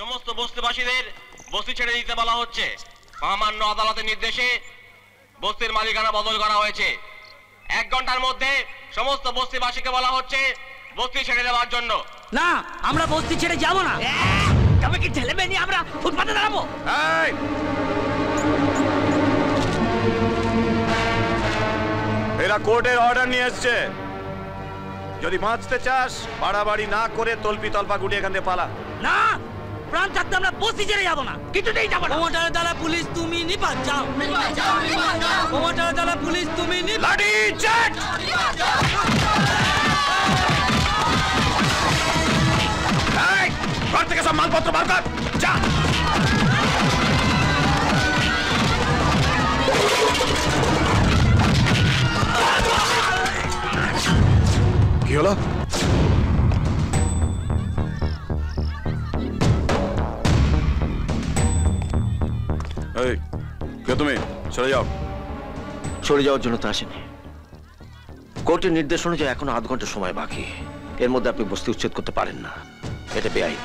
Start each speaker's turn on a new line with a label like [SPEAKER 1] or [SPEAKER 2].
[SPEAKER 1] সমস্ত বস্তিবাসীদের বস্তি ছেড়ে দিতে বলা হচ্ছে। মহামান্য আদালতের নির্দেশে বস্তির মালিকানা বদল করা হয়েছে। 1 ঘন্টার মধ্যে সমস্ত বস্তিবাসীকে বলা হচ্ছে বস্তি ছেড়ে দেওয়ার জন্য।
[SPEAKER 2] না, আমরা বস্তি ছেড়ে যাব না। তবে কি ছেলে মেয়ে নিয়ে আমরা ফুটপাতে দাঁড়াবো?
[SPEAKER 3] এরা কোর্টের অর্ডার নিয়ে এসছে, যদি বাঁচতে চাস বাড়াবাড়ি না করে তলপি তলপা গুটিয়ে এখান থেকে পালা।
[SPEAKER 2] না, প্রাণ থাকতে আমরা বস্তি ছেড়ে যাব না, কিছুতেই যাব না।
[SPEAKER 4] প্রমোটার দ্বারা পুলিশ তুমি নিপাত যাও, প্রমোটার দ্বারা পুলিশ তুমি
[SPEAKER 3] লাঠি চাট। ঘর থেকে সব মালপত্র বার কর, যা। কি হলো? এই কে তুমি? সরে যাও।
[SPEAKER 5] সরে যাওয়ার জন্য তো আসেনি। কোর্টের নির্দেশ অনুযায়ী এখনো 8 ঘন্টা সময় বাকি। এর মধ্যে আপনি বস্তি উচ্ছেদ করতে পারেন না, এটা বেআইনি।